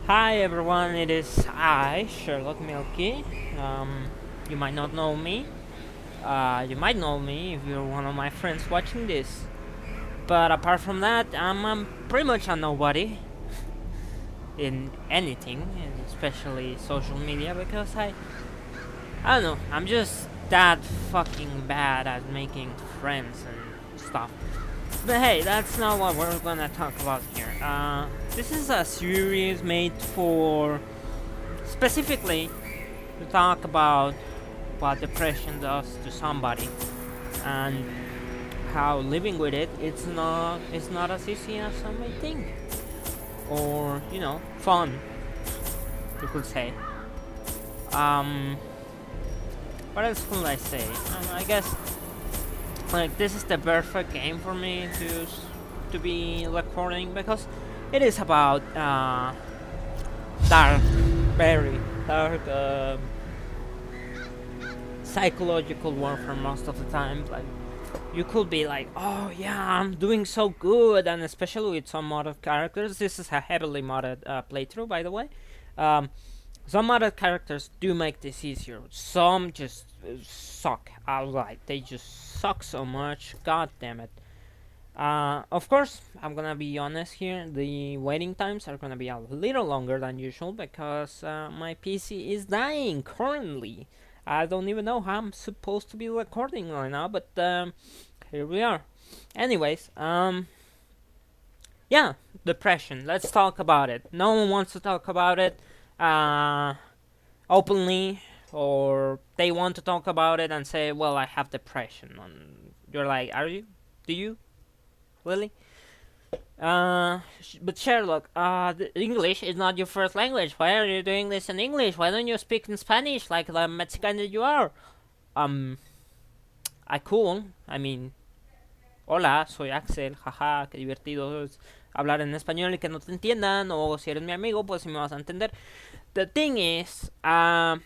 Hi everyone, it is I, Sherlock Milky. You might not know me. You might know me if you're one of my friends watching this. But apart from that, I'm pretty much a nobody in anything, and especially social media, because I don't know, I'm just that fucking bad at making friends and stuff. But hey, that's not what we're gonna talk about here. This is a series made for specifically to talk about what depression does to somebody and how living with it's not as easy as some may think, or fun, you could say. um what else could I say? I guess like this is the perfect game for me to be recording, because it is about dark, very dark, psychological warfare most of the time. Like, you could be like, oh yeah, I'm doing so good, and especially with some modded characters. This is a heavily modded playthrough, by the way. um, some modded characters do make this easier. Some just suck outright. They just suck so much. God damn it. Of course, I'm gonna be honest here. The waiting times are gonna be a little longer than usual because my PC is dying currently. I don't even know how I'm supposed to be recording right now, but here we are. Anyways, yeah, depression. Let's talk about it. No one wants to talk about it openly, or they want to talk about it and say, "Well, I have depression." And you're like, "Are you? Do you really?" But Sherlock, the English is not your first language. Why are you doing this in English? Why don't you speak in Spanish like the Mexican that you are? Um, I cool. I mean, hola, soy Axel. Jaja, qué divertido es hablar en español y que no te entiendan. O si eres mi amigo, pues si me vas a entender. The thing is, I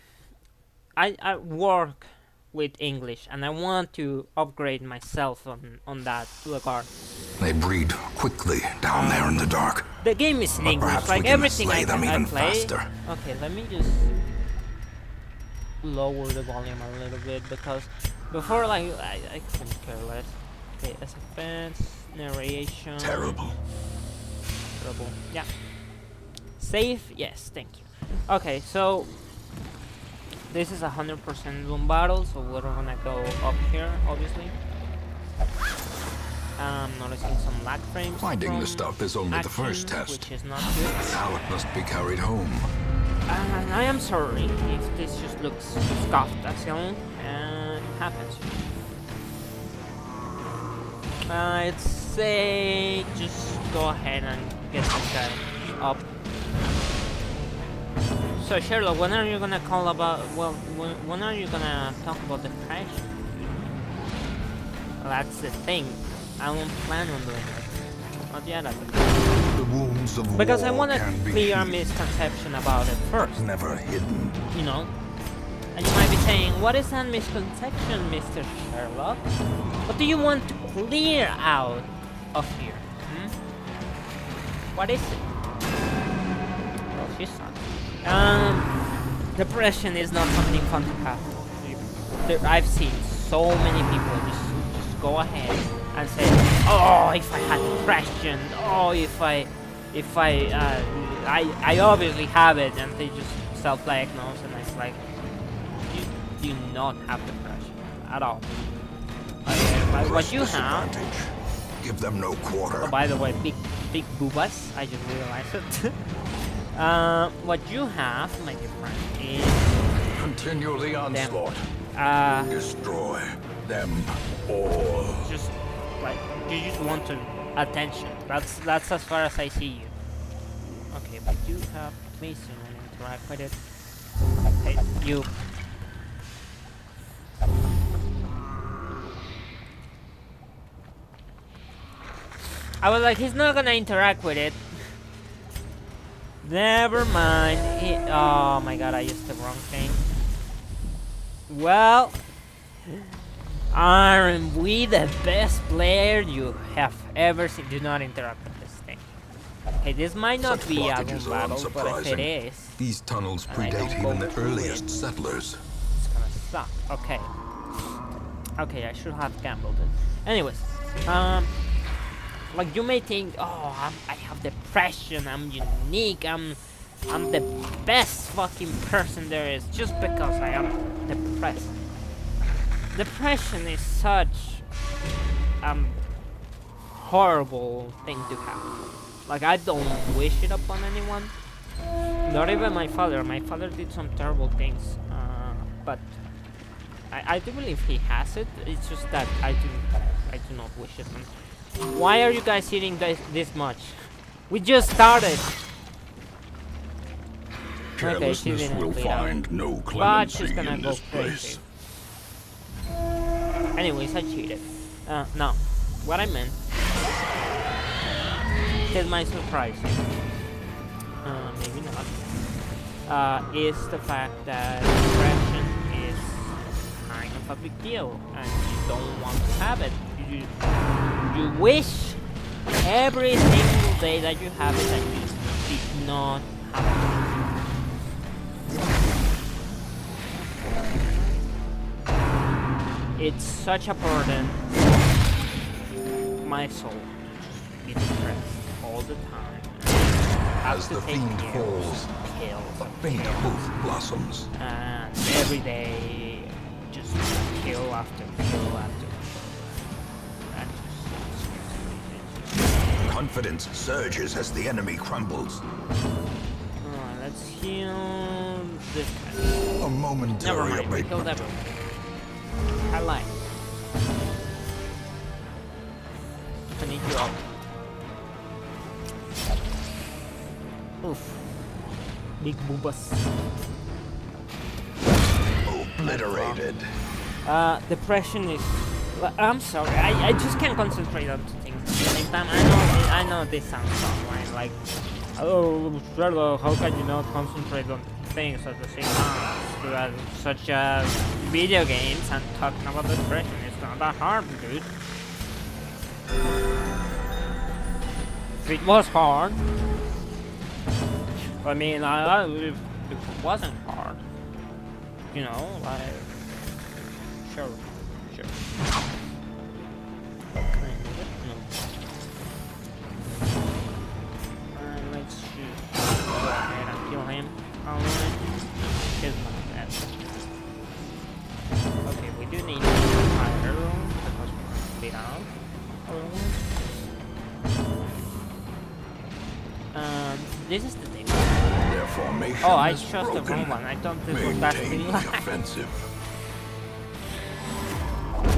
work with English, and I want to upgrade myself on that regard. They breed quickly down there in the dark. The game is in But English, perhaps like we can everything slay I them even play. faster. Okay, let me just lower the volume a little bit, because before, like, I couldn't care less. Okay, as offense, narration. Terrible. Terrible. Yeah. Save? Yes, thank you. Okay, so this is 100% room battle, so we're gonna go up here, obviously. Noticing some lag frames. Finding the stuff is only the action, first test. which is not good. Now it must be carried home. And I am sorry if this just looks scuffed. That's all, and it happens. I'd say just go ahead and get this guy up. So Sherlock, when are you gonna call about? Well, when are you gonna talk about the crash? Well, that's the thing. I don't plan on doing it. Not yet, at least. The wounds of Because I war want to can be clear a healed, misconception about it first. never hidden. You know? And you might be saying, what is that misconception, Mr. Sherlock? What do you want to clear out of here? What is it? Well, she's not. Depression is not something fun to have. I've seen so many people just go ahead and say, oh, if I had depression, oh, I obviously have it, and they just self-diagnose, and it's like, you do not have depression at all. What you have, Disadvantage. Give them no quarter. oh, by the way, big boobas, I just realized it. What you have, my dear friend, is Continue the onslaught. Destroy them all. just like you just want attention. That's as far as I see you. Okay, but you have please do not interact with it. Hey, you. I was like, he's not gonna interact with it. Never mind. Oh my god, I used the wrong thing. Well, aren't we the best player you have ever seen? Do not interact with this thing. Okay, this might not Such be a blockages room are battle, but if it unsurprising. is, These tunnels and I don't predate go even the through earliest it, settlers. it's gonna suck. Okay. Okay, I should have gambled it. Anyways, like you may think, oh, I have depression, I'm unique, I'm the best fucking person there is just because I am depressed. Depression is such horrible thing to have. Like I don't wish it upon anyone. Not even my father. My father did some terrible things, but I do believe he has it. It's just that I do not wish it. And why are you guys eating this much? We just started. Okay, she Carelessness didn't will bleed out. find no But clemency she's gonna in go this crazy. place. Anyways, I cheated. No, what I meant that might surprise you. Maybe not. Is the fact that depression is kind of a big deal, and you don't want to have it. You wish every single day that you have it that you did not have it. It's such a burden. My soul just be depressed all the time. As the fiend falls, pills, a faint hope blossoms. and every day just kill after kill after. That just Confidence surges as the enemy crumbles. let's heal this guy. A Never momentary mind, we killed abatement. everyone. I lied. I need you up. Oof. Big boobas. Obliterated. Depression is. I'm sorry. I just can't concentrate on two things at the same time. I know this sounds dumb, right? Like, oh, Sherlock, how can you not concentrate on things at the same time? Such as video games and talking about depression. It's not that hard, dude. If it was hard, I mean, if it wasn't hard, you know, like, sure. Can I move it? No. Let's shoot. Go ahead and kill him. Alright. Here's my bad. Okay, we do need to fire because we're split out. This is the thing. Their formation Oh, I is chose the broken. wrong one. I thought this was that Maintain thing. the offensive.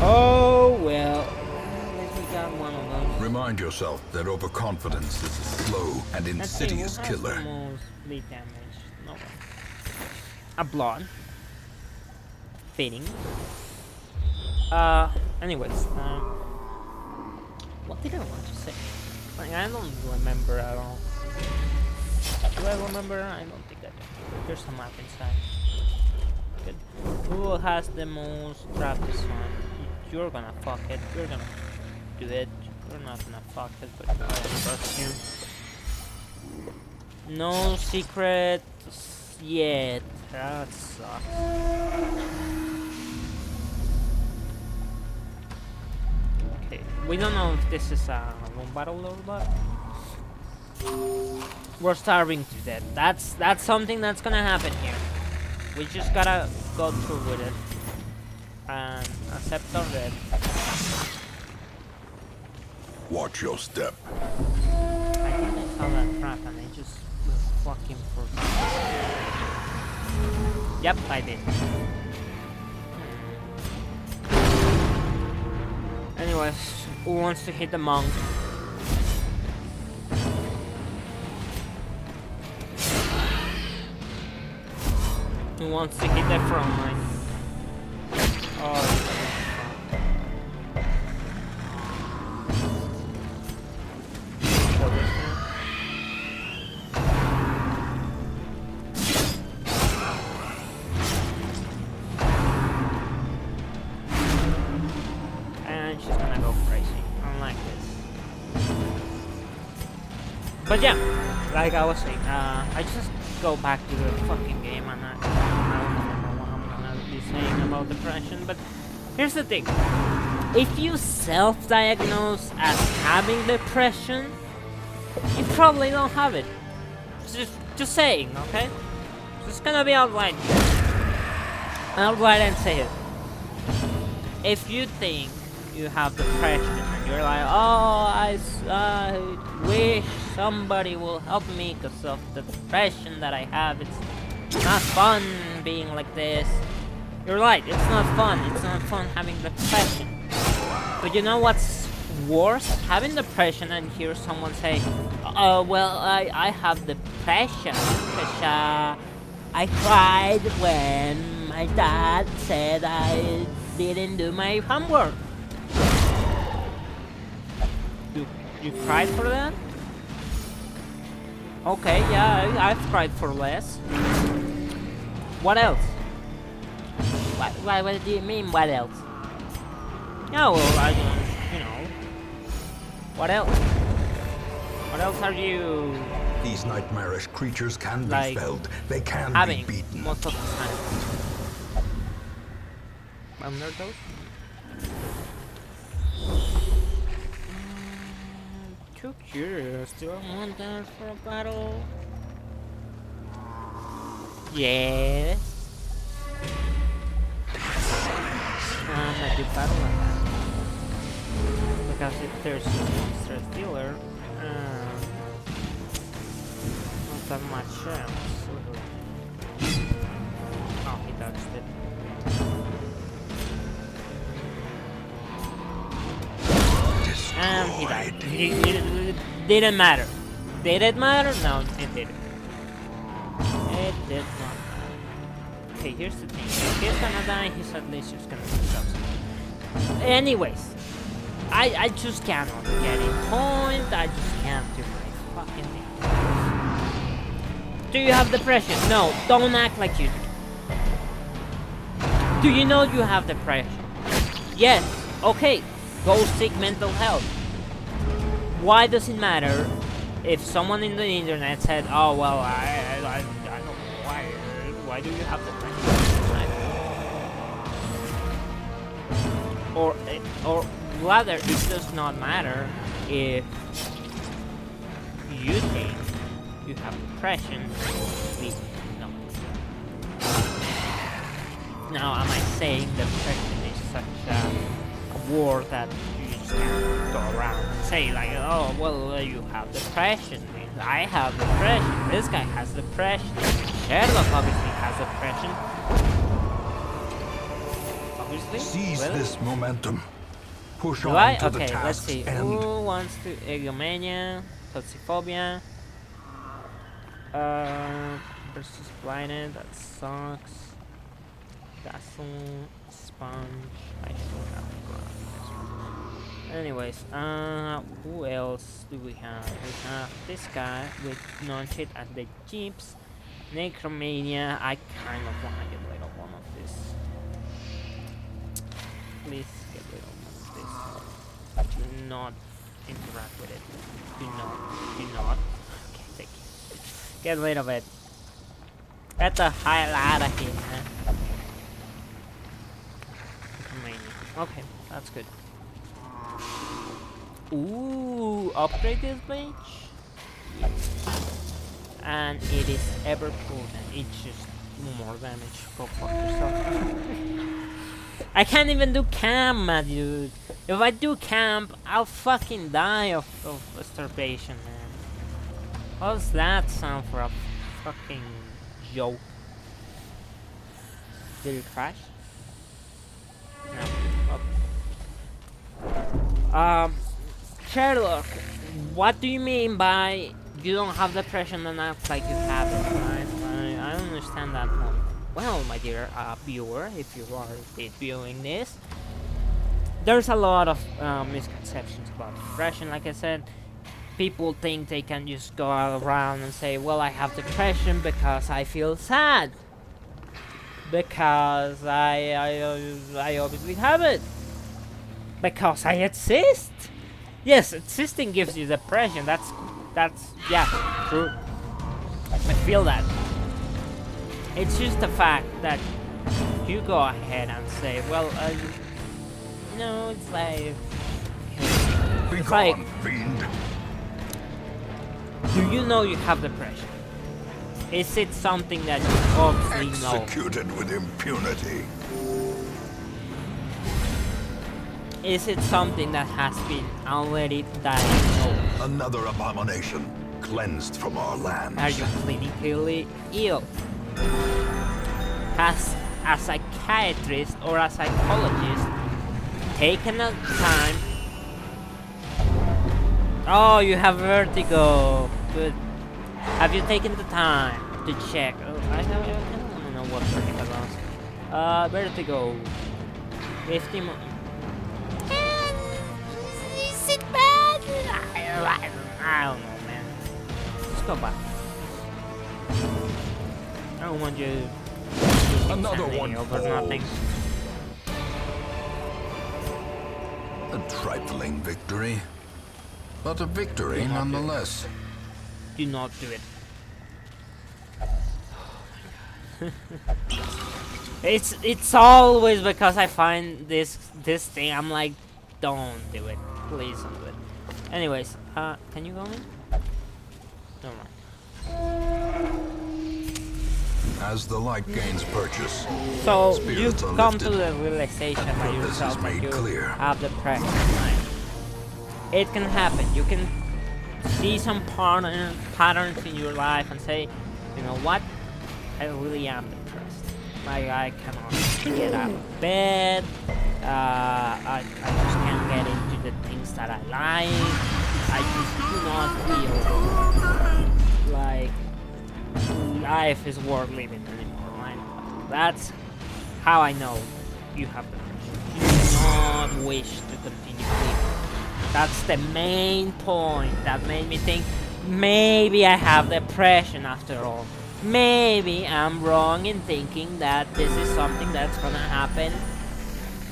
Oh well. At least we got one of them. Remind yourself that overconfidence is a slow and Let's see who insidious has killer. the most bleed damage. No one. A blood. Fading. Anyways, what did I want to say? Like, I don't remember at all. Do I remember? I don't think I do. There's a map inside. Good. Who has the most trap this one? You're gonna fuck it. You're gonna do it. You're not gonna fuck it, but I trust you. No secrets yet. That sucks. Okay, we don't know if this is a room battle or what. We're starving to death. That's something that's gonna happen here. We just gotta go through with it and accept our death. Watch your step. I think I saw that trap and I just fucking forgot. Yep, I did. Anyways, who wants to hit the monk? Who wants to hit the front line? Oh, and she's gonna go crazy. Unlike this. But yeah, like I was saying, I just go back to the fucking game and I don't know what I'm gonna be saying about depression, but here's the thing. If you self-diagnose as having depression, you probably don't have it. Just saying, okay? Just gonna be outright and say it. If you think you have depression and you're like, oh, I wish somebody will help me because of the depression that I have, it's not fun being like this. You're right, it's not fun. It's not fun having depression. But you know what's worse? Having depression and hear someone say, well, I have depression because I cried when my dad said I didn't do my homework. You cried for that? Okay, yeah, I've cried for less. What else? What do you mean, what else? No, well, I don't, you know. What else? What else are you... These nightmarish creatures can like be felled. They can having be beaten. most of the time? Under those? Too curious. Do I want that for a battle? Yes. I'm gonna do battle on that. Because if there's a monster dealer, not that much chance. Oh, he dodged it. And he died. It didn't matter. Did it matter? No, it didn't. It did not matter. Okay, here's the thing. If he's gonna die, he's at least just gonna do something. Anyways, I just cannot get in point. I just can't do my fucking thing. Do you have depression? No, don't act like you do. Do you know you have depression? Yes. Okay. Go seek mental health. Why does it matter if someone in the internet said, "Oh well, I don't know why do you have depression?" Or rather, it does not matter if you think you have depression. No. Now, am I saying depression is such a word that you just can't go around and say like, oh well, you have depression, I have depression, this guy has depression, Sherlock obviously has depression. Obviously. Seize really? this momentum. Push Do on I? to the Okay, let's task's see. end. Who wants to egomania, toxiphobia, versus blinded, that sucks. Dazzle, sponge, I still have to go after this one. Anyways, who else do we have? We have this guy with non-cheat at the jeeps. Necromania, I kind of want to get rid of one of this. Please get rid of one of this. Do not interact with it. Do not. Okay, thank you. Get rid of it. Get the hell out of here, man. Okay, that's good. Ooh, upgrade this bitch. Yes. And it is ever proven. It's just more damage. Go fuck yourself. I can't even do camp, dude. If I do camp, I'll fucking die of starvation, man. How's that sound for a fucking joke? Did it crash? No. Okay. Sherlock, what do you mean by you don't have depression and act like you have it, right? I don't understand that one. Well, my dear viewer, if you are viewing this, there's a lot of misconceptions about depression. Like I said, people think they can just go around and say, well, I have depression because I feel sad. Because I obviously have it. Because I exist. Yes, existing gives you depression. That's That's, yeah, true. I feel that. It's just the fact that you go ahead and say, well, it's like... Be It's gone, like- fiend. Do you know you have depression? Is it something that you obviously know? Executed with impunity. Is it something that has been already diagnosed? Another abomination cleansed from our lands. Are you clinically ill? Has a psychiatrist or a psychologist taken the time? Oh, you have vertigo. Good. Have you taken the time to check? Oh, I don't know what vertigo was. Vertigo. 50 mo- Is it bad? I don't know, man. Let's go back. I don't want you Another insanity one over falls. nothing. A trifling victory, but a victory nonetheless. Do not do it. It's always because I find this thing. I'm like, don't do it, please don't do it. Anyways, can you go in? Never mind. As the light gains purchase, So Spirits you've are come to lifted. the realization by Purpose is yourself that made you clear. have depression. Right? It can happen. You can see some patterns in your life and say, you know what? I really am depressed. Like I cannot get out of bed. I just can't get into the things that I like. I just do not feel like life is worth living anymore, right? That's how I know you have depression. You do not wish to continue living. That's the main point that made me think maybe I have depression after all. Maybe I'm wrong in thinking that this is something that's gonna happen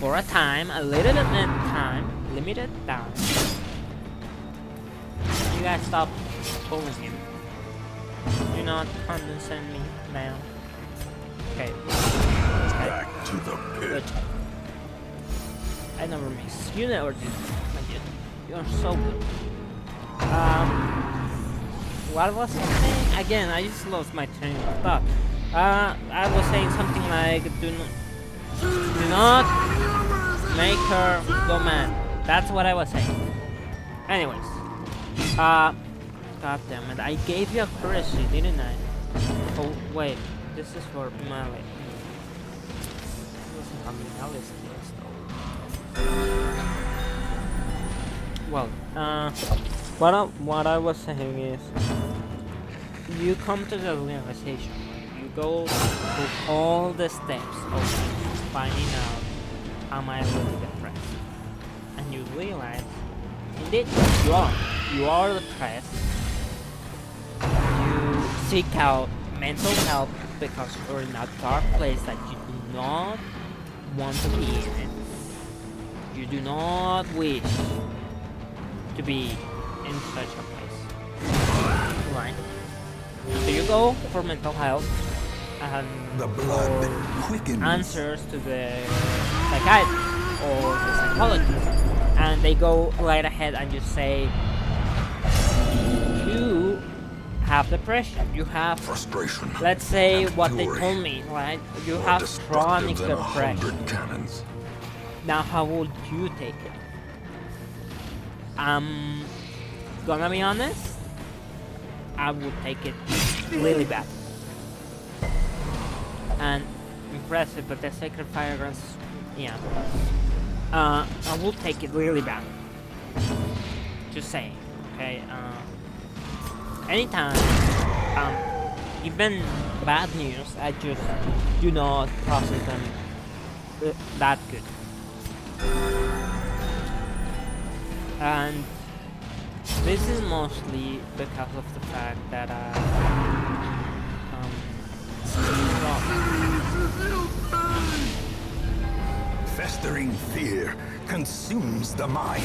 for a time, a limited time. You guys stop pulling him. Do not condescend me now. Okay. back to the Good. pit. I never miss. You never do. You're so good. What was I saying? Again, I just lost my train of thought. I was saying something like, do not make her go mad. That's what I was saying. Anyways. God damn it. I gave you a currency, didn't I? Oh, wait. This is for Mali. Well, what I was saying is, you come to the realization, you go through all the steps of finding out, am I really depressed? And you realize, indeed, you are depressed. You seek out mental help because you're in a dark place that you do not want to be in. You do not wish to be in such a place. Right? So you go for mental health and The blood for quickens. answers to the psychiatrist or the psychologist, and they go right ahead and just say, you have depression, you have, Frustration. let's say and what they fury told me, right? You are have destructive chronic than 100 depression. cannons. Now how would you take it? I'm gonna be honest, I would take it really bad. And impressive, but the Sacred Fire grants, yeah. I will take it really bad. Just saying, okay? Anytime, even bad news, I just do not process them that good. And this is mostly because of the fact that Festering fear consumes the mind.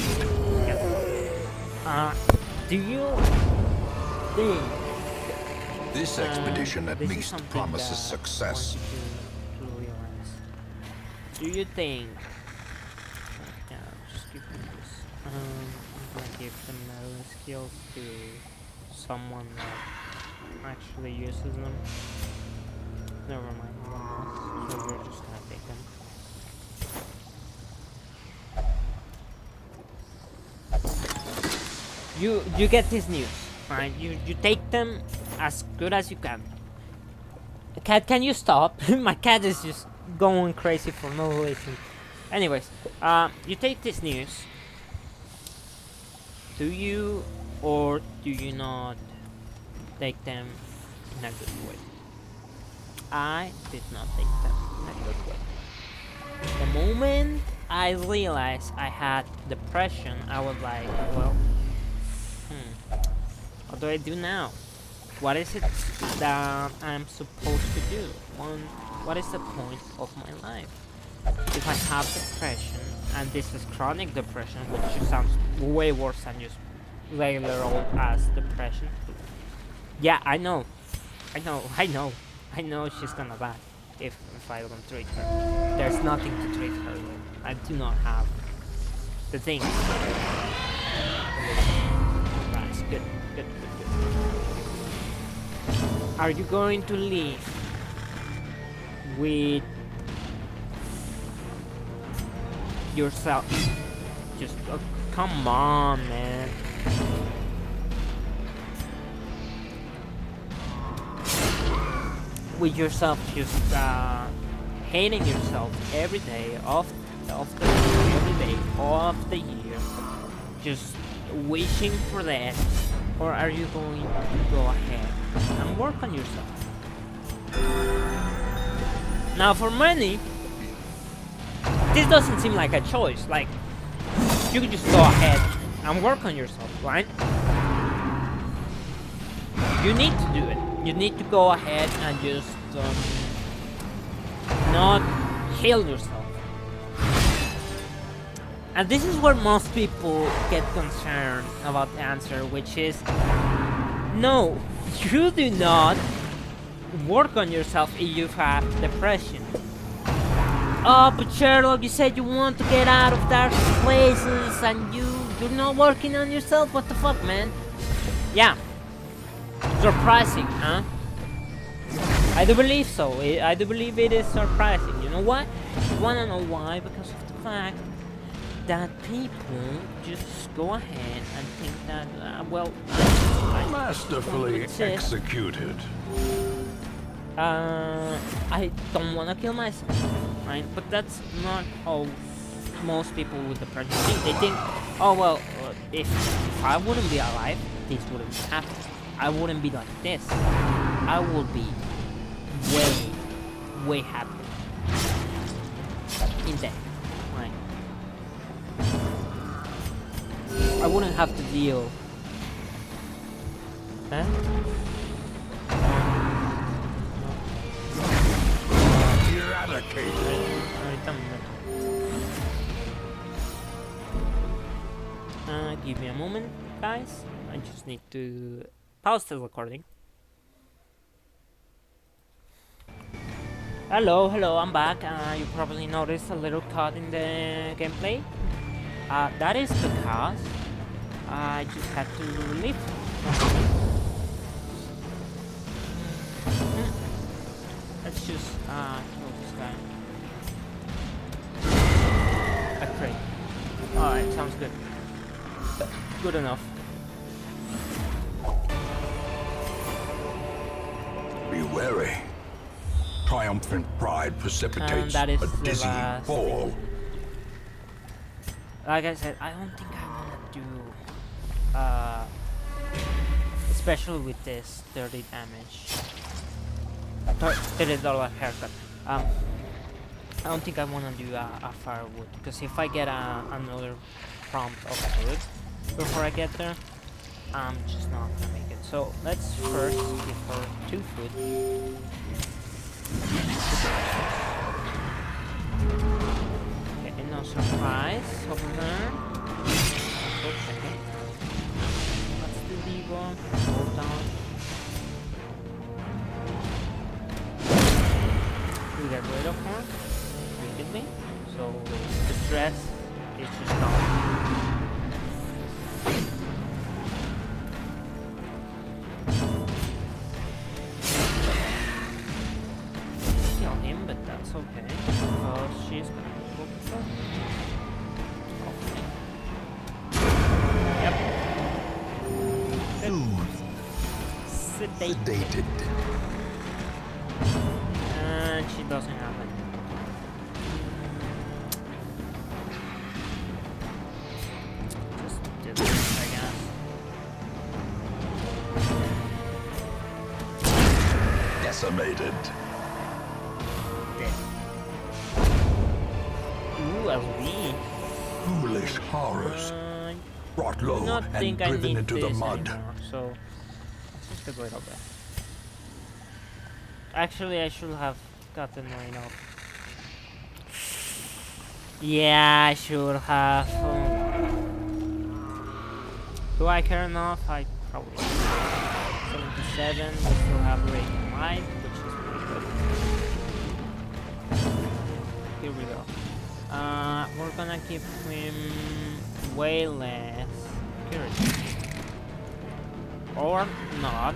do you think? This expedition at This is least something promises that success. I want you to realize. Do you think? Yeah, just give me this. I'm gonna give the melee skills to someone that actually uses them. Never mind, no one else. So we're just gonna take them. You get this news, right? You take them as good as you can. Cat, can you stop? My cat is just going crazy for no reason. Anyways, you take this news. Do you or do you not take them in a good way? I did not take them in a good way. The moment I realized I had depression, I was like, well, what do I do now? What is it that I'm supposed to do? What is the point of my life? If I have depression, and this is chronic depression, which just sounds way worse than just regular old ass depression. Yeah, I know she's gonna die if I don't treat her. There's nothing to treat her with. I do not have the things. That's good. Are you going to leave with yourself? Just come on, man. With yourself, just hating yourself every day of the every day of the year, just wishing for that, or are you going to go ahead and work on yourself? Now, for many, this doesn't seem like a choice. Like, you could just go ahead and work on yourself, right? You need to do it. You need to go ahead and just not kill yourself. And this is where most people get concerned about the answer, which is no, you do not work on yourself if you have depression. Oh, but Sherlock, you said you want to get out of dark places and you're not working on yourself? What the fuck, man? Yeah. Surprising, huh? I do believe so. I do believe it is surprising. You know why? You wanna know why? Because of the fact that people just go ahead and think that, well, Masterfully executed. I don't want to kill myself, right? But that's not how most people with depression think. They think, oh well, if I wouldn't be alive, this wouldn't happen. I wouldn't be like this. I would be way happier in that, right? I wouldn't have to deal. Huh? Eradicated. Give me a moment, guys. I just need to pause the recording. Hello, I'm back. You probably noticed a little cut in the gameplay. That is because I just had to leave. Let's just kill this guy. A crate. Alright, sounds good. Good enough. Be wary. Triumphant pride precipitates that is a the dizzy last fall. Like I said, I don't think I want to do, especially with this 30 damage, $30 haircut. I don't think I want to do a firewood, because if I get another prompt of wood before I get there, I'm just not gonna make it. So let's first give her 2 food. Okay, no surprise over there. Okay. Let's do Devo. Hold on. We get rid of her immediately. So the stress is just gone. Kill him, but that's okay. Because she's gonna be focused on. Sedated. And she doesn't have it. Just do this, I guess. Decimated. Dead. Ooh, a leaf. Foolish horrors. Brought I do low not and think I driven need into the this mud. anymore, so let's just get rid of that. Actually, I should have gotten rid of. Yeah, I should have. Do I care enough? I probably. 77. We still have Radiant Light, which is pretty good. Here we go. We're gonna give him way less security. Or not.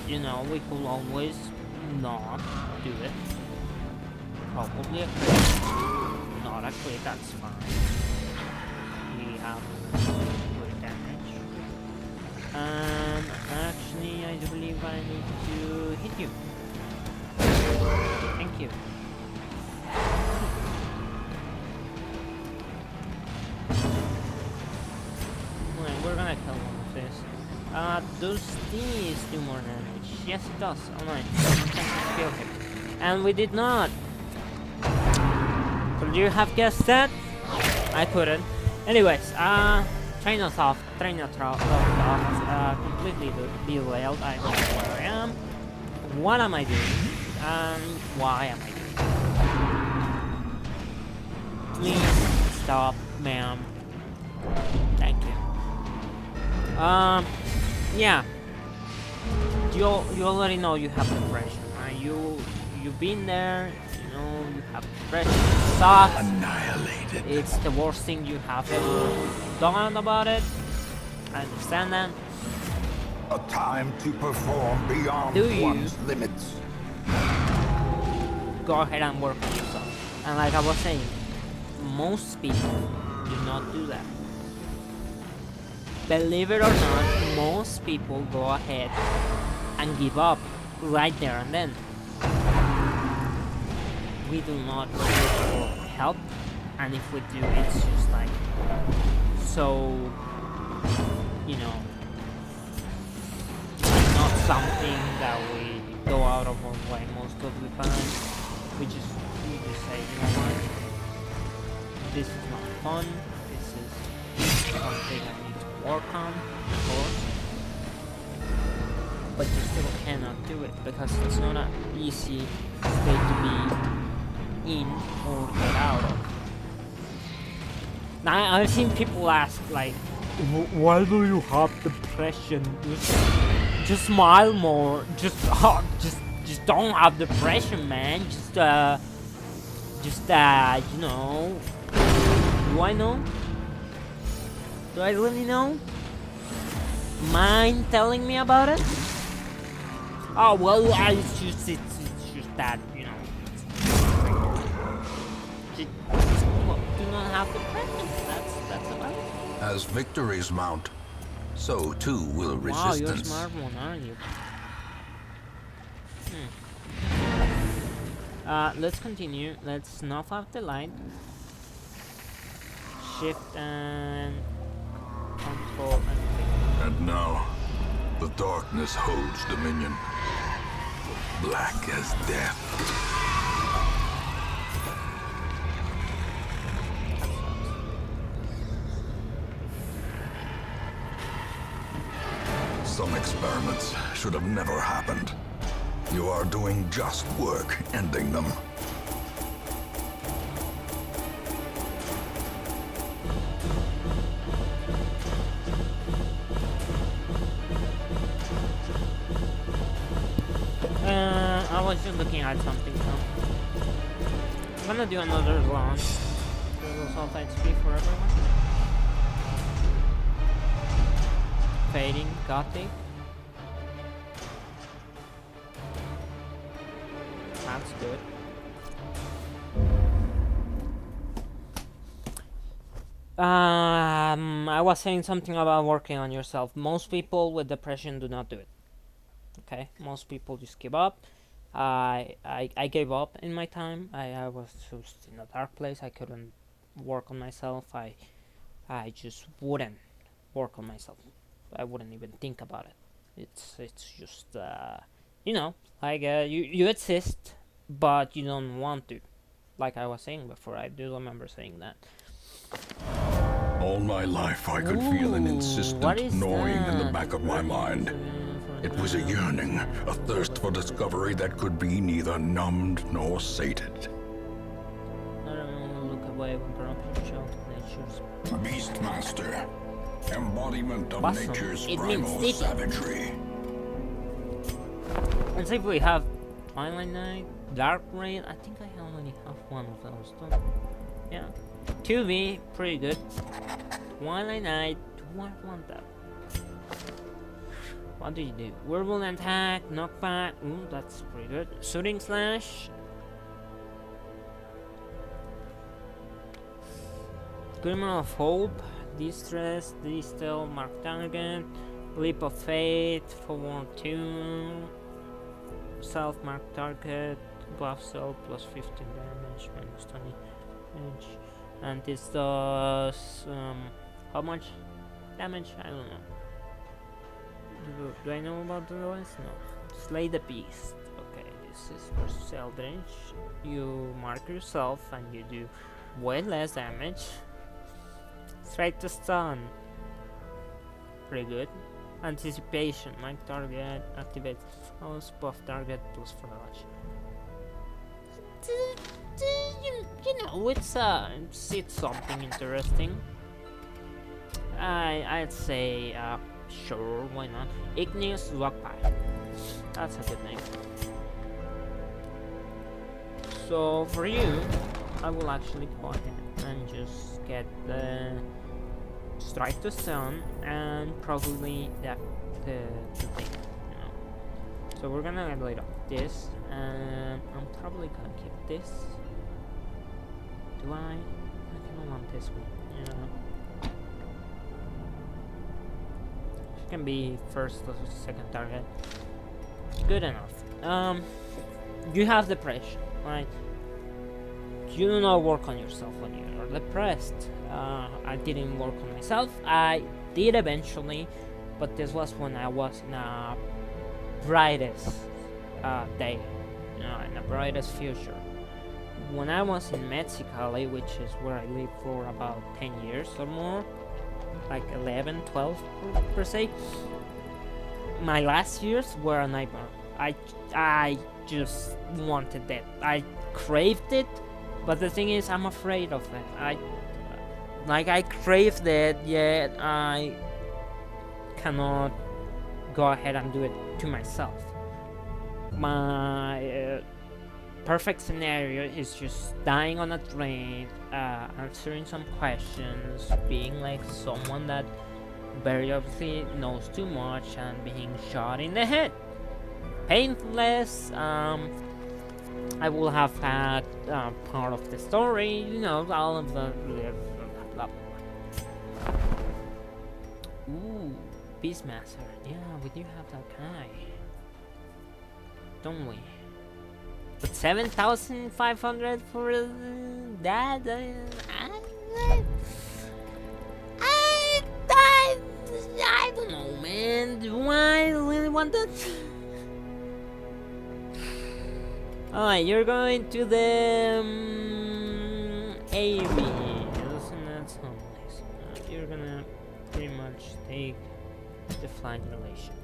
You know, we could always not do it. Probably a crit. Not a crit, that's fine. We have good damage. And actually, I do believe I need to hit you. Thank you. We're gonna kill one of this. Does these do more damage? Yes, it does. Oh no, let's kill him. And we did not. Could you have guessed that? I couldn't. Anyways, train of thought, completely derailed. I don't know where I am. What am I doing? And why am I doing it? Please stop, ma'am. Thank you. Yeah. You already know you have depression, right? You've been there. You know you have depression. It sucks. Annihilated. It's the worst thing you have ever done about it. I understand that. A time to perform beyond Do you? one's limits. Go ahead and work on yourself. And like I was saying, most people do not do that. Believe it or not, most people go ahead and give up right there and then. We do not look for help, and if we do, it's just like so, you know, not something that we go out of our way most of the time. We just say, you know what, this is not fun. This is something I need to work on, of course. But you still cannot do it because it's not an easy state to be in or get out of. Now I've seen people ask like, why do you have depression? Just smile more. Just don't have depression, man. You know. Do I know? Do I really know? Mind telling me about it? Oh well, it's just that, you know. Just do not have depression. That's about it. As victories mount, so too will resistance. Wow, you're a smart one, aren't you? Let's continue. Let's snuff out the light. Shift and control and click. And now, the darkness holds dominion. Black as death. Some experiments should have never happened. You are doing just work ending them. was just looking at something, so I'm gonna do another launch. Levels of XP for everyone. Fading, Gothic. That's good. I was saying something about working on yourself. Most people with depression do not do it. Okay, most people just give up. I gave up in my time. I was just in a dark place. I couldn't work on myself. I just wouldn't work on myself. I wouldn't even think about it. It's just you know, like you exist, but you don't want to. Like I was saying before, I do remember saying that. All my life I could feel an What insistent is gnawing in the that? back of my mind. It was a yearning, a thirst for discovery that could be neither numbed nor sated. I don't want to look away when corruption shows nature's. Beastmaster, embodiment of Awesome. nature's It means primal it. savagery. And see if we have Twilight Night, Dark Rain. I think I only have one of those. Don't. Yeah. 2V, pretty good. Twilight Night, do I want that? What do you do? Whirlwind attack, knockback. Ooh, that's pretty good. Shooting slash. Criminal of Hope, Distress, Distill, Mark Target, Leap of Fate, Forward 2, Self Mark Target, Buff Cell plus 15 damage, minus 20 damage. And this does how much damage? I don't know. Do I know about the noise? No. Slay the Beast. Okay, this is versus Eldritch. You mark yourself and you do way less damage. Straight to stun. Pretty good. Anticipation. Mark target activates house buff target plus flash. You know, it's something interesting. I'd say sure, why not? Igneous Rockpile. That's a good name. So for you, I will actually go ahead and just get the strike to stun and probably the thing, you know. So we're gonna get rid of this, and I'm probably gonna keep this. Do I? I kind of want this one, you know. She can be first or second target. Good enough. You have depression, right? You do not work on yourself when you are depressed. I didn't work on myself. I did eventually, but this was when I was in a brightest day, you know, in the brightest future. When I was in Mexicali, which is where I lived for about 10 years or more, like 11, 12 per se, my last years were a nightmare. I just wanted that. I craved it, but the thing is, I'm afraid of it. I craved it, yet I cannot go ahead and do it to myself. My perfect scenario is just dying on a train, answering some questions, being like someone that very obviously knows too much, and being shot in the head. Painless. I will have had part of the story, you know, all of the blah, blah, blah. Ooh, Beastmaster. Yeah, we do have that guy, don't we? But 7,500 for that? I don't know, man. Do I really want that? Alright, you're going to the AB. Isn't that so nice? You're gonna pretty much take the flagellation.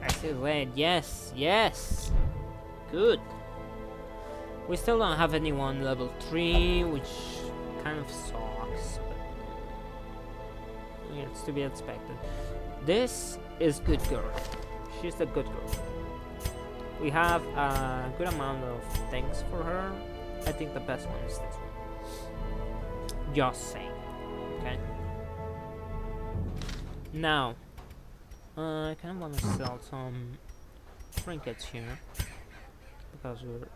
I see red. Yes, yes. Good. We still don't have anyone level 3, which kind of sucks, but yeah, it's to be expected. This is good girl. She's a good girl. We have a good amount of things for her. I think the best one is this one. Just saying. Okay. Now, I kind of want to sell some trinkets here because we're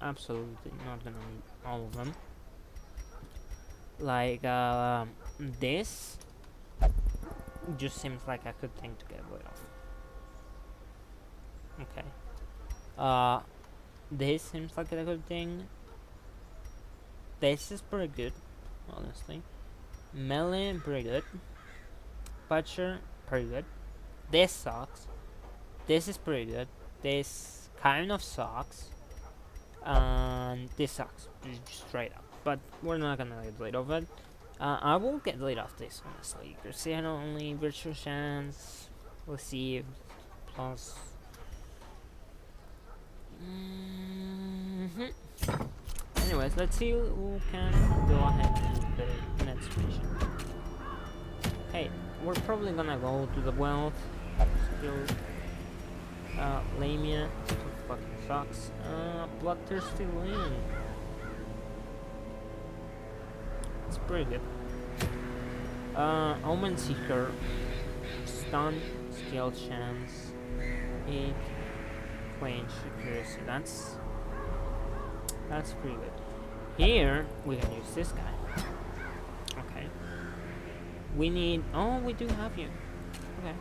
absolutely not gonna need all of them. Like this just seems like a good thing to get rid of. Okay. This seems like a good thing. This is pretty good, honestly. Melee, pretty good. Butcher, pretty good. This sucks. This is pretty good. This kind of sucks. And this sucks, just straight up. But we're not gonna get rid of it. I will get rid of this, honestly. Crusader only, virtual chance, receive, plus. Anyways, let's see who can go ahead with the next mission. Hey, we're probably gonna go to the wealth. Still, Lamia, fucking sucks. Bloodthirsty Lane. It's pretty good. Omen Seeker, stun, skill chance, 8, range accuracy. That's pretty good. Here we can use this guy. Okay. We need. Oh, we do have you. Okay.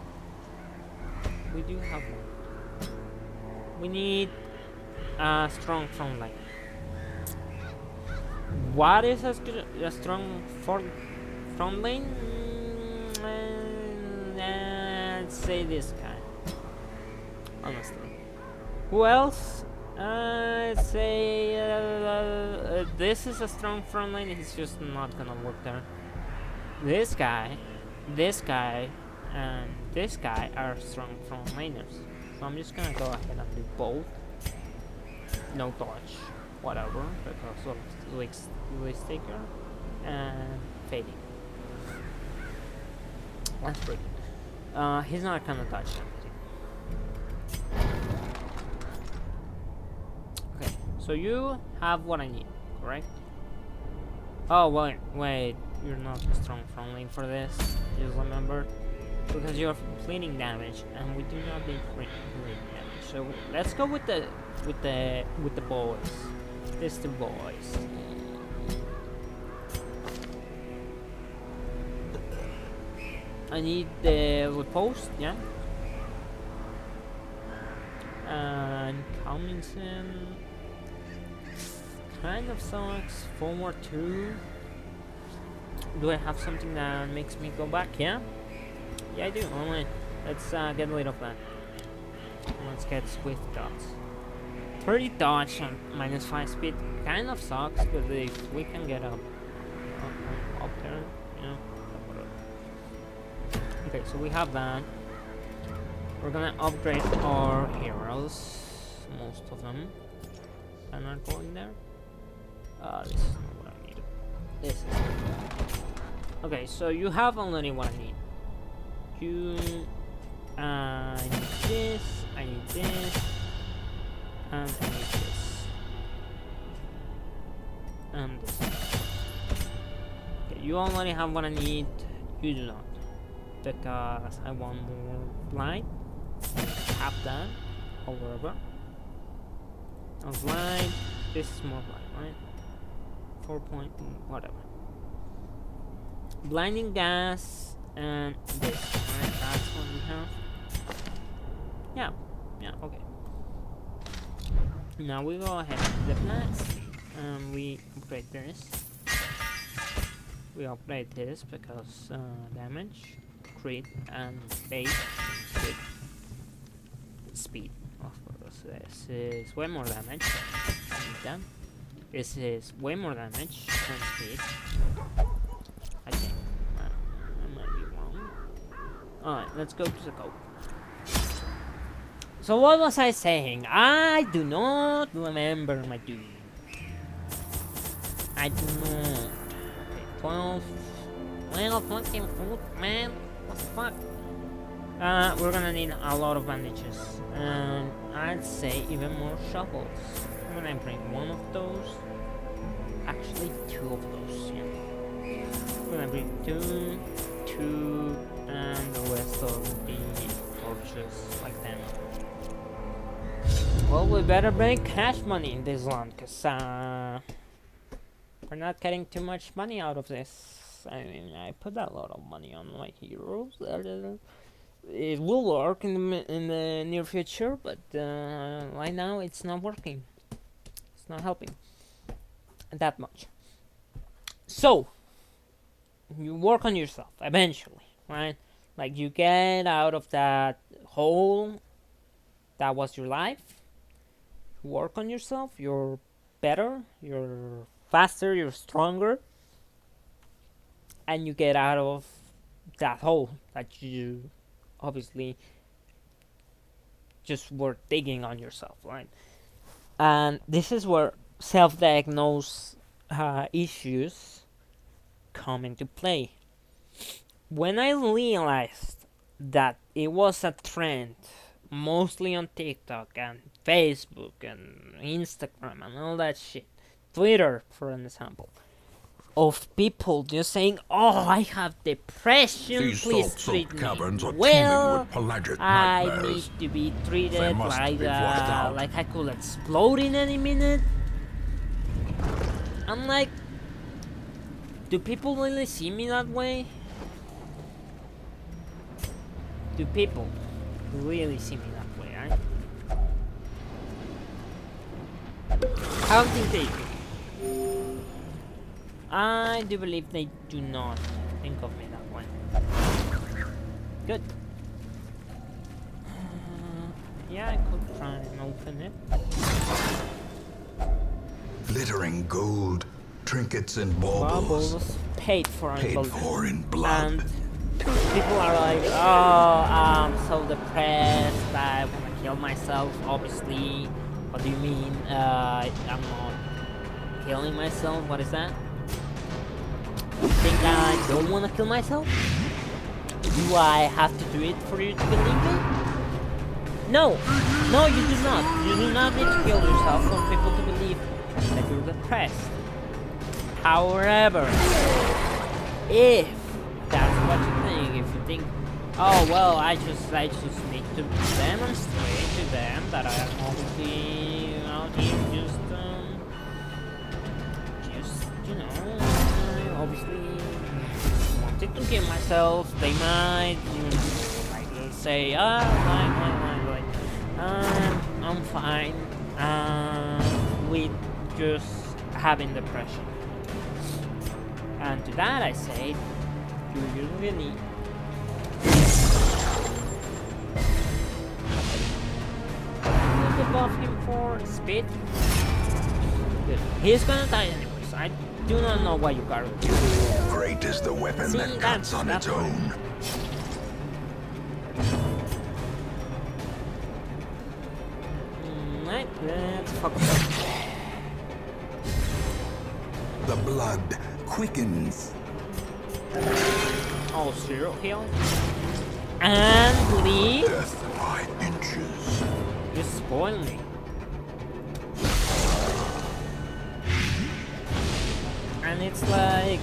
We do have one. We need a strong front line. What is a strong front line? Let's say this guy. Honestly. Who else? I'd say this is a strong front line. It's just not gonna work there. This guy, and this guy are strong front laners. So I'm just gonna go ahead and do both. No dodge, whatever, because of Lich Taker and Fading. That's pretty good. He's not gonna touch anything. Okay, so you have what I need, correct? Oh, wait, you're not a strong front lane for this, just remember. Because you're bleeding damage, and we do not need bleeding damage. So let's go with the boys. This the boys. I need the riposte, yeah. And Cummington kind of sucks. Forward 2. Do I have something that makes me go back? Yeah. Yeah, I do. Alright, let's get rid of that. Let's get Swift Dots. 30 dodge and minus 5 speed kind of sucks, but if we can get up there, you know. Okay, so we have that. We're gonna upgrade our heroes, most of them. I'm not going there. This is not what I need. This is. Okay, so you have already what I need. I need this, I need this, and I need this. And this. Okay, you already have what I need, you do not. Because I want more blind. Have that, or wherever. Now blind, this is more blind, right? 4 point, whatever. Blinding gas. And this, right? That's what we have. Yeah, okay. Now we go ahead with the blast, and we upgrade this. We upgrade this because damage, crit, and base with speed. Of course, this is way more damage. Than this is way more damage than speed. I think. Alright, let's go to the code. So what was I saying? I do not remember, my dude. I do not. Okay, 12. Well, fucking food, man. What the fuck? We're gonna need a lot of bandages. And I I'd say even more shovels. When I bring one of those, actually two of those, yeah. When I bring two, and the rest will be torches like them. Well, we better bring cash money in this one, cause we're not getting too much money out of this. I mean, I put a lot of money on my heroes. It will work in the near future, but right now it's not working. It's not helping that much. So you work on yourself eventually, right? Like you get out of that hole that was your life. Work on yourself. You're better. You're faster. You're stronger, and you get out of that hole that you obviously just were digging on yourself, right? And this is where self-diagnosed issues come into play. When I realized that it was a trend, mostly on TikTok and Facebook and Instagram and all that shit, Twitter for an example, of people just saying, "Oh, I have depression. These Please salt-soaked treat me caverns are well. teeming with pelagic I nightmares. need to be treated They must like be flushed out." like I could explode in any minute." I'm like, do people really see me that way? Do people really see me that way? I don't think they do. I do believe they do not think of me that way. Good. Yeah, I could try and open it. Glittering gold, trinkets and baubles. Bubbles paid for in Paid blood. for in blood. And people are like, "Oh, I'm so depressed. I want to kill myself." Obviously, what do you mean? I'm not killing myself. What is that? You think I don't want to kill myself? Do I have to do it for you to believe me? No, no, you do not. You do not need to kill yourself for people to believe that you're depressed. However, if that's what you think, if you think, "Oh well, I just need to demonstrate to them that I am obviously out here just you know, I obviously wanted to kill myself," they might, you know, like they'll say, I'm fine with just having depression. And to that I say, do you really? Buff him for speed. Good. He's gonna die anyways. I do not know why you got it. Great is the weapon See, that cuts on its own. Right, let's focus up. The blood quickens. Oh, zero heal. And bleed. Death by inches. You spoil me. And it's like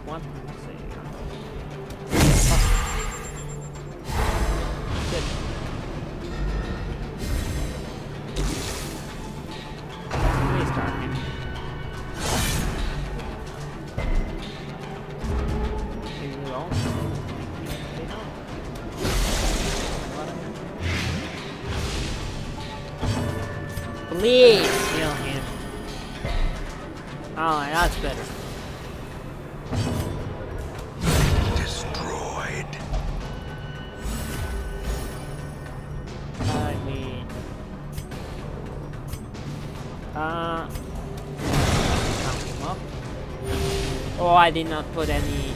what? Let's see. Good. Restart him. Here you go. Please kill him. Oh, that's better. Destroyed. I mean, count him up. Oh, I did not put any.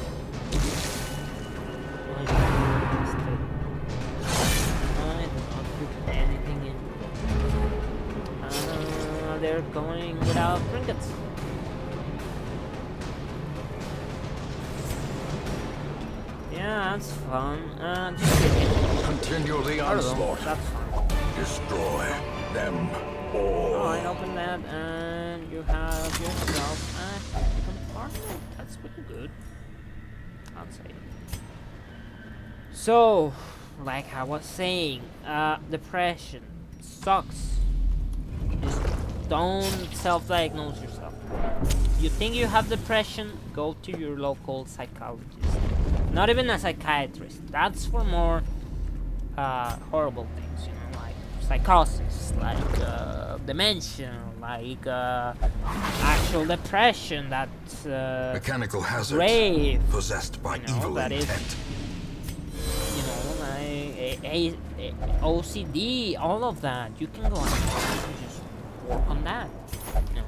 I did not put anything in. They're going without trinkets. Yeah, that's fun. Just kill it. Continue the I don't know, onslaught. that's fun. Destroy them Alright, all. open that, and you have yourself a compartment. That's pretty good, I'd say. So, like I was saying, depression sucks. Just don't self-diagnose yourself. You think you have depression? Go to your local psychologist. Not even a psychiatrist. That's for more horrible things, you know, like psychosis, like dementia, like actual depression. That's Mechanical hazards grave. possessed by You know, evil that is- intent. You know, like OCD, all of that. You can go and just work on that. You know,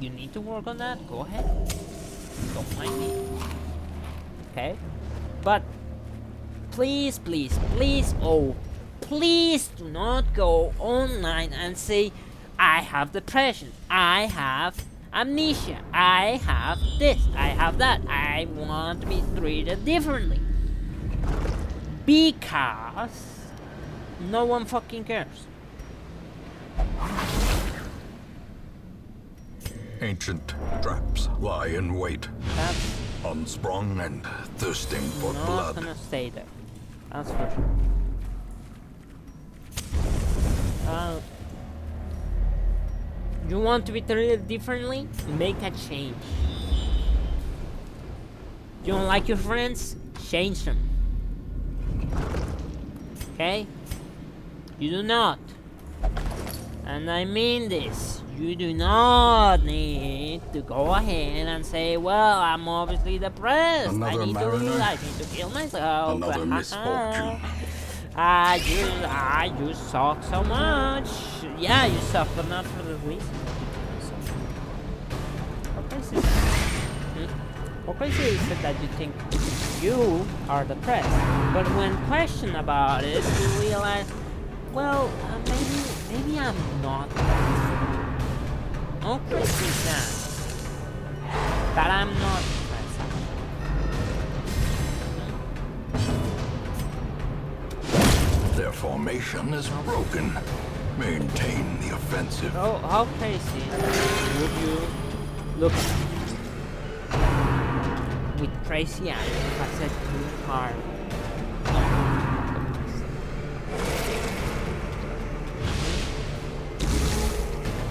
you need to work on that. Go ahead. Don't mind me. Okay, but please, please, please, oh, please do not go online and say, I have depression, I have amnesia, I have this, I have that, I want to be treated differently. Because no one fucking cares. Ancient traps lie in wait, That's unsprung and thirsting for not blood. gonna stay there. That's for sure. You want to be treated differently? Make a change. You don't like your friends? Change them. Okay? You do not. And I mean this. You do not need to go ahead and say, well, I'm obviously depressed. Another I need mariner? I need to kill myself. Another misfortune. I just suck so much. Yeah, you suck, but not for the reason. How crazy is that? How crazy is it that you think you are depressed, but when questioned about it, you realize, well, maybe I'm not depressed. How crazy is that? That I'm not depressed. Their formation is broken. Maintain the offensive. Oh, how crazy would you look with crazy eyes if I said you are?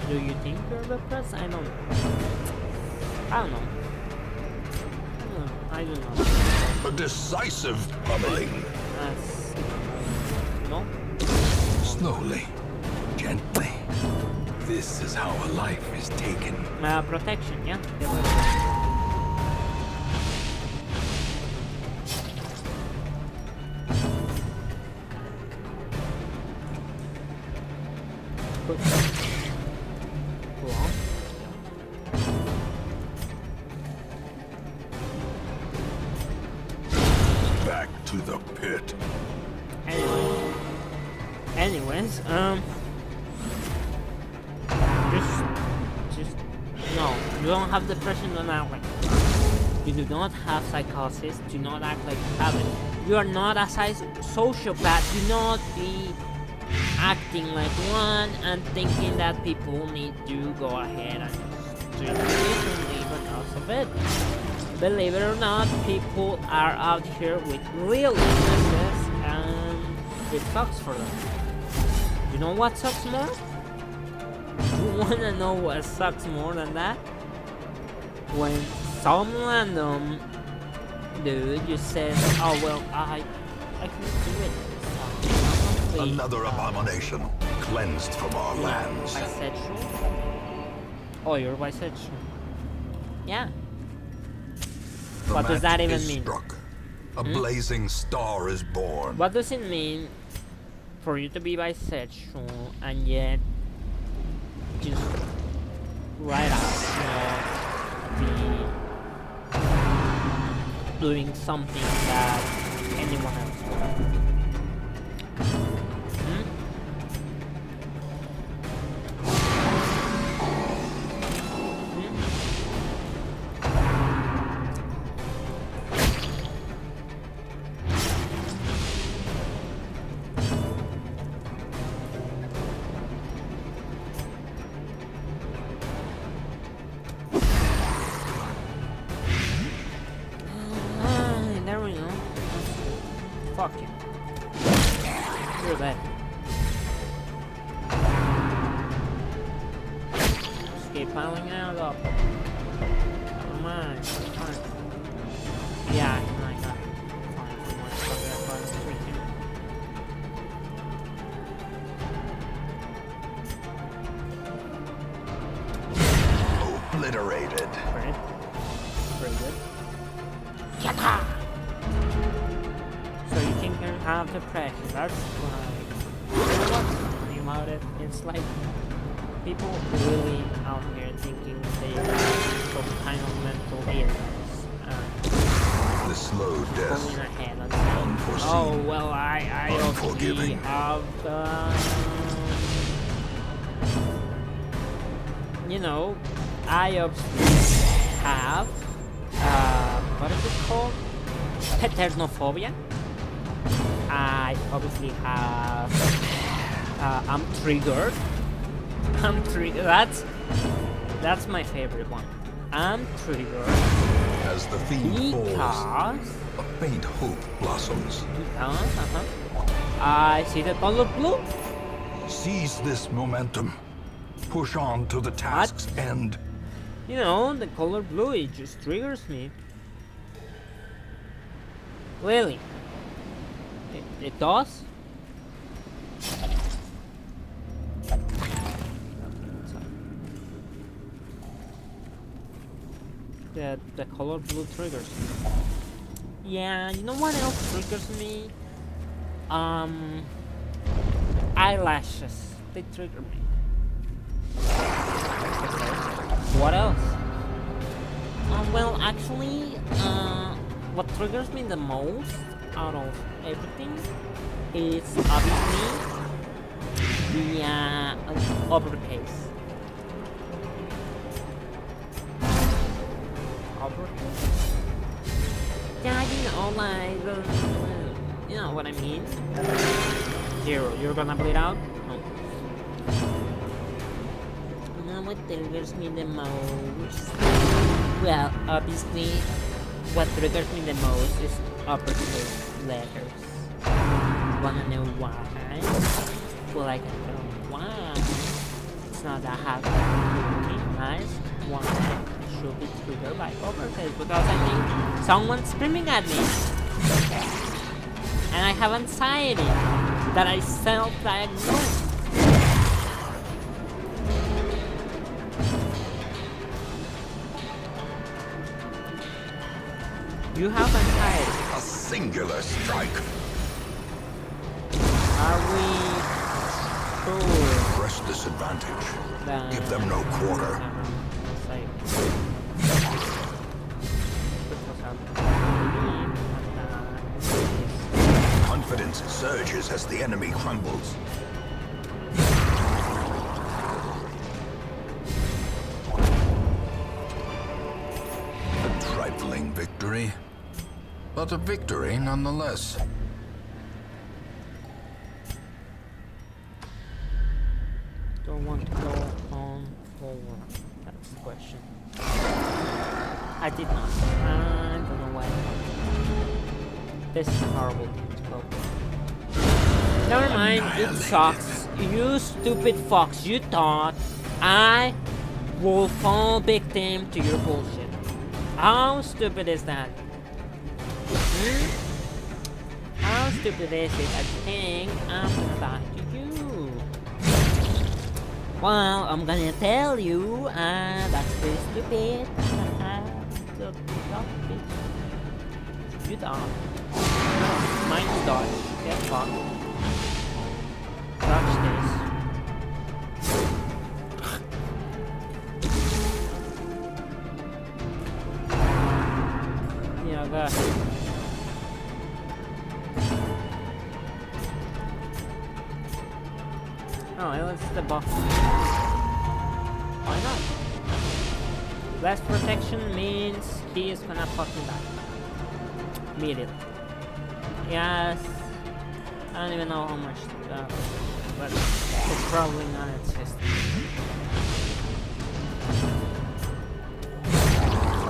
Do you think you're depressed? I don't know. I don't know. I don't know. A decisive pummeling. That's... No? Slowly, gently. This is how a life is taken. Protection, yeah? Good. Go on. Back to the pit. Anyways, just no. You don't have depression, don't act like it. You do not have psychosis. Do not act like you have it. You are not a sociopath. Do not be acting like one and thinking that people need to go ahead and just treat you differently because of it. Believe it or not, people are out here with real illnesses and it sucks for them. You know what sucks more? You wanna know what sucks more than that? When some random dude just says, oh well, I can do it. Another abomination cleansed from our lands. Bisexual? Oh, you're bisexual. Yeah. The What does that match even is mean? Struck. A blazing star is born. What does it mean for you to be bisexual and yet just right out, you know, be doing something that anyone else would? Fuck you. You're dead. Just keep piling out up. Never mind. Fine. Yeah, I like that. Fine, if you want to fuck that fire, freaking. Obliterated. Great. Very good. Yata! So you think you have depression, that's like... You know what's funny about it? It's like... People really out here thinking they have some kind of mental illness. The slow Going death. ahead and saying, Unforeseen. oh, well, I obviously Unforgiving. have, you know, I obviously have, what is it called? Paternophobia. I obviously have, I'm triggered. I'm triggered. That's my favorite one. I'm triggered As the fiend falls, because a faint hope blossoms. I see the color blue. Seize this momentum. Push on to the task's end. You know, the color blue, it just triggers me. Really? It does? The color blue triggers me. Yeah, you know what else triggers me? Eyelashes. They trigger me. What else? Well, actually, what triggers me the most out of everything is obviously the uppercase. Uppercase? Yeah, you know, like, you know what I mean? Zero, you're gonna bleed out? No. You know what triggers me the most? Well, obviously, what triggers me the most is uppercase letters. Wanna know why? Well, I can tell you why. It's not that hard to realize why I should be triggered by uppercase, because I think someone's screaming at me. And I have anxiety that I self-diagnose. You have anxiety. A singular strike. Are we sure Press disadvantage. that... Give them no quarter. It's like... Confidence surges as the enemy crumbles. A trifling victory, but a victory nonetheless. Don't want to go on forward. That's the question. I did not. I don't know why. This is a horrible thing to go. Never mind, it sucks. You stupid fox, you thought I will fall victim to your bullshit. How stupid is that? Hmm? How stupid is it? I think I'm gonna die to you. Well, I'm gonna tell you, that's pretty stupid. So stupid. You don't. Mine's dodge. Get fucked. Dodge this. Yeah, go ahead. Oh, it's the buff. Why not? Less protection means he is gonna fucking die. Immediately. Yes. I don't even know how much, but it's probably not existing.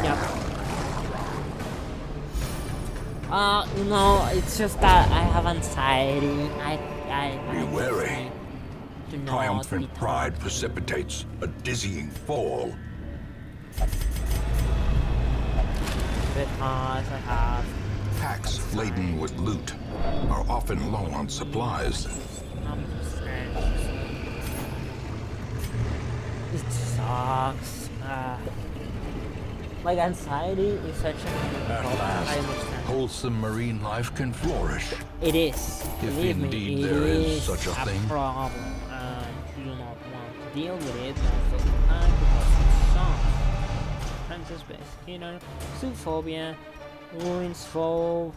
Yep. No, it's just that I have anxiety. Be I wary. just need to not Triumphant be pride talking. precipitates a dizzying fall. Because I have Packs laden with loot are often low on supplies. I'm just anxious. It sucks. Like anxiety is such a At problem. I last, understand. wholesome marine life can flourish. It is. If Believe indeed me, there it is such a thing. problem, and you do not want to deal with it most of the time because it sucks. Princess Base Killer, Zoophobia, Ruins Fall.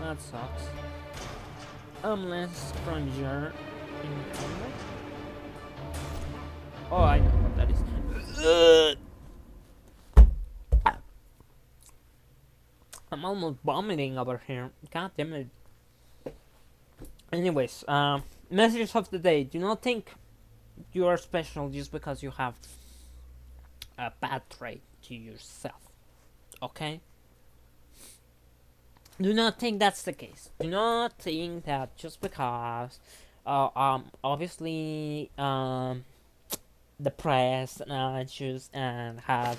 That sucks. Less Stranger in combat. Oh, I know what that is. I'm almost vomiting over here. God damn it. Anyways, message of the day. Do not think you are special just because you have a bad trait to yourself. Okay? Do not think that's the case. Do not think that just because, obviously, depressed and anxious and have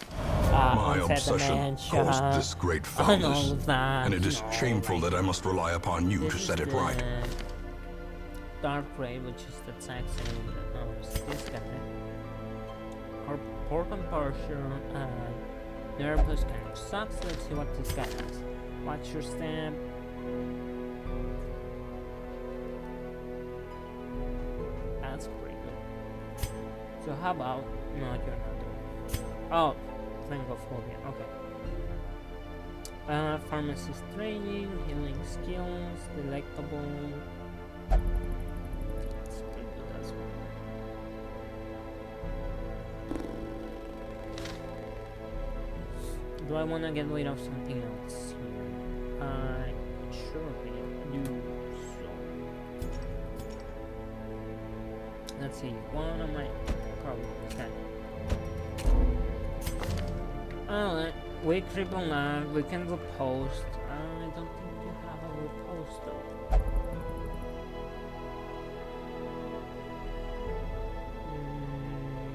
My onset obsession dementia caused this great and all foulness, of that. and it is No, shameful that I must rely upon you to this set is it right. the Dark Ray, which is the exact same as this guy. Poor composure and nervous kind of sucks. Let's see what this guy has. Watch your step. That's pretty good. So how about no, you're not doing it. Oh, Phangophobia. Okay. Pharmacist training, healing skills, delectable. That's pretty good as well. Do I want to get rid of something else here? I surely do so. Let's see, one of my problems that. Alright, we triple land, we can repost. I don't think you have a repost though.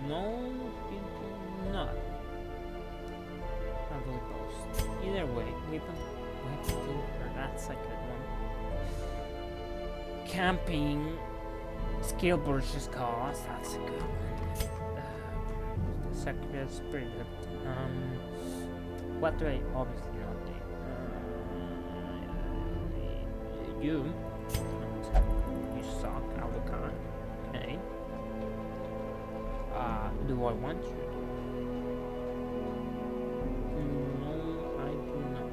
No, you do not have a repost. Either way, weapon tinker, that's a good one. Camping, skill purchase cost, that's a good one. Sacred spirit. What do I obviously not do? You suck, Alucard. Okay. Do I want you? No, I do not.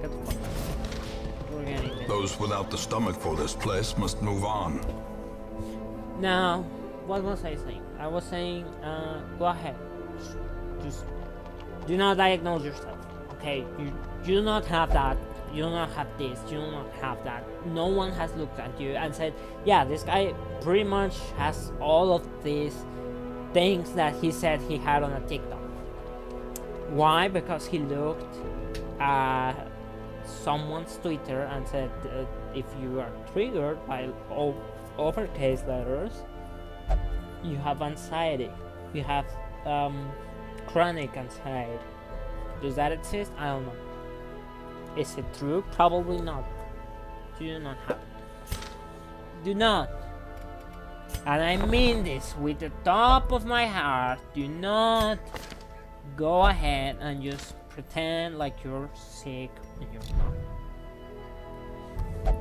Get the fuck out. We're getting it. Those without the stomach for this place must move on. Now, what was I saying? I was saying, go ahead. Just do not diagnose yourself. Okay, you do not have that. You do not have this. You do not have that. No one has looked at you and said, "Yeah, this guy pretty much has all of these things that he said he had on a TikTok." Why? Because he looked at someone's Twitter and said, "If you are triggered by all uppercase letters, you have anxiety. You have chronic anxiety." Does that exist? I don't know. Is it true? Probably not. Do not have it. Do not. And I mean this with the top of my heart. Do not go ahead and just pretend like you're sick when you're not.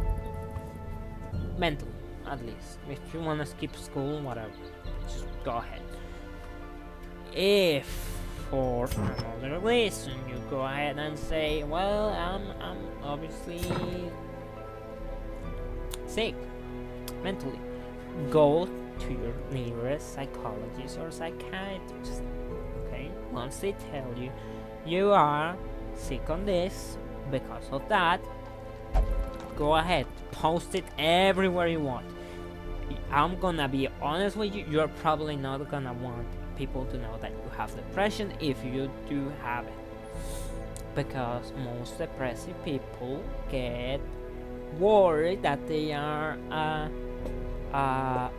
Mentally, at least. If you want to skip school, whatever, just go ahead. If for another reason you go ahead and say, "Well, I'm obviously sick mentally," go to your nearest psychologist or psychiatrist. Okay, once they tell you you are sick on this because of that, go ahead, post it everywhere you want. I'm gonna be honest with you, you're probably not gonna want people to know that you have depression if you do have it. because most depressive people get worried that they are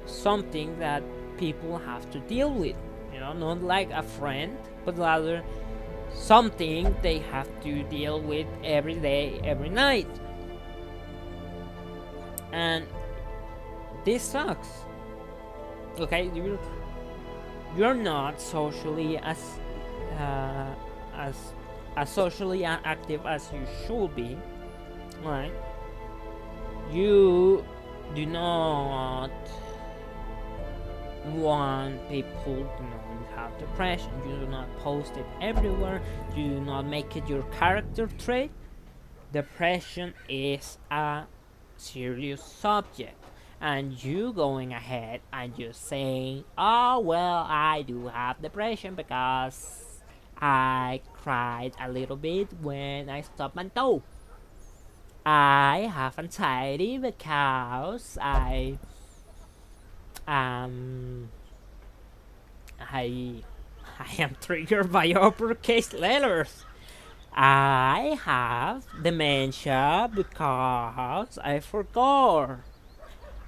something that people have to deal with. Not like a friend, but rather something they have to deal with every day, every night. And this sucks. Okay, you're not socially uh, as as socially active as you should be, right? You do not want people to know you have depression. You do not post it everywhere. You do not make it your character trait. Depression is a serious subject, and you going ahead and just saying, oh well, I do have depression because I cried a little bit when I stubbed my toe. I have anxiety because um I I am triggered by uppercase letters. I have dementia because I forgot.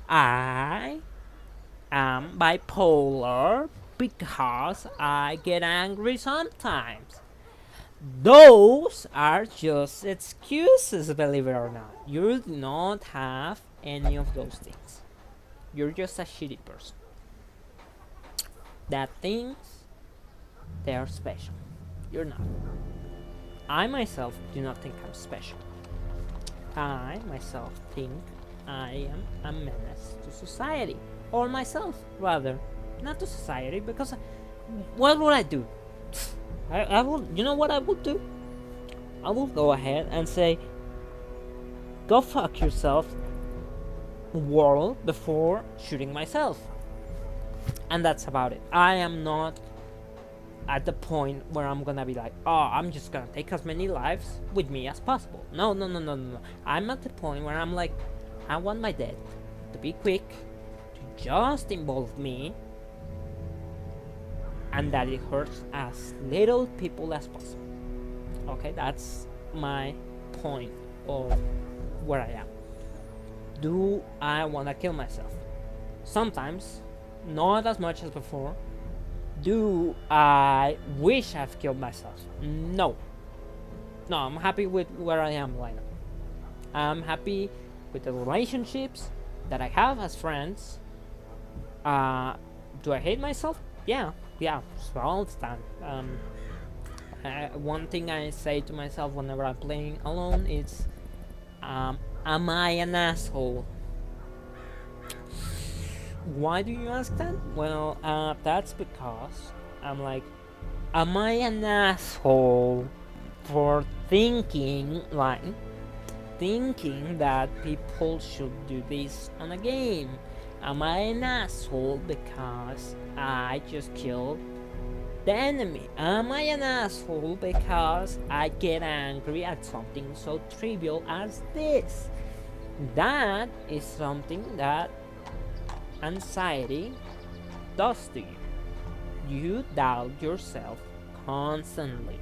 I am bipolar because I get angry sometimes. Those are just excuses, believe it or not. You do not have any of those things. You're just a shitty person. That things, they are special. You're not. I myself do not think I'm special. I myself think I am a menace to society. Or myself, rather. Not to society, because what would I do? I will, you know what I would do? I will go ahead and say, go fuck yourself, world, before shooting myself. And that's about it. I am not at the point where I'm gonna be like, oh, I'm just gonna take as many lives with me as possible. No. I'm at the point where I'm like, I want my death to be quick, to just involve me, and that it hurts as little people as possible. Okay, that's my point of where I am. Do I wanna kill myself? Sometimes, not as much as before. Do I wish I've killed myself? No. No, I'm happy with where I am right now. I'm happy with the relationships that I have as friends. Do I hate myself? Yeah, so all the time. One thing I say to myself whenever I'm playing alone is, am I an asshole? Why do you ask that? Well, that's because I'm like, am I an asshole for thinking that people should do this on a game? Am I an asshole because I just killed the enemy? Am I an asshole because I get angry at something so trivial as this? That is something that anxiety does to you. You doubt yourself constantly.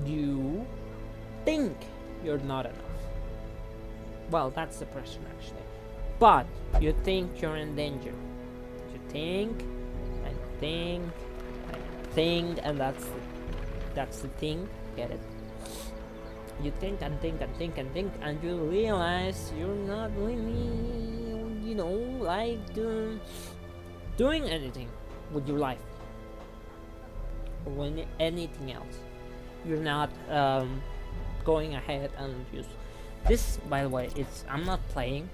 You think you're not enough. Well, that's depression actually. But you think you're in danger. You think and think and think, and that's the thing. Get it? You think and think and think and think, and you realize you're not really, like doing anything with your life or anything else. You're not going ahead and just this. By the way, I'm not playing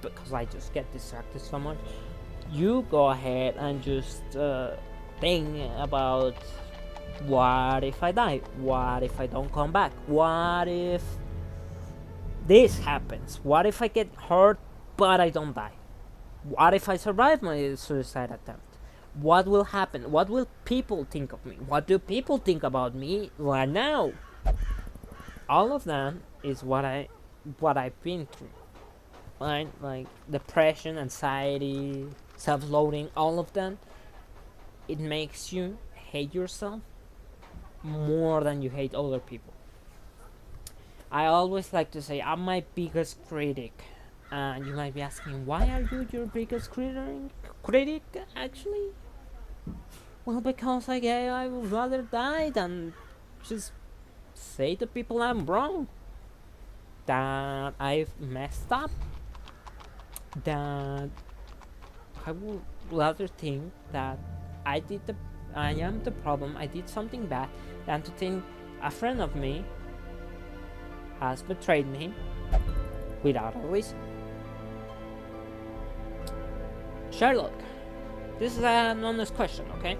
because I just get distracted so much. You go ahead and just think about, what if I die? What if I don't come back? What if this happens? What if I get hurt but I don't die? What if I survive my suicide attempt? What will happen? What will people think of me? What do people think about me right now? All of that is what I've been through. Right? Like depression, anxiety, self-loathing, all of that. It makes you hate yourself more than you hate other people. I always like to say I'm my biggest critic. And you might be asking, why are you your biggest critic actually? Well, because I would rather die than just say to people I'm wrong, that I've messed up, that I would rather think that I am the problem, I did something bad, than to think a friend of me has betrayed me without a reason. Sherlock, this is an honest question, okay?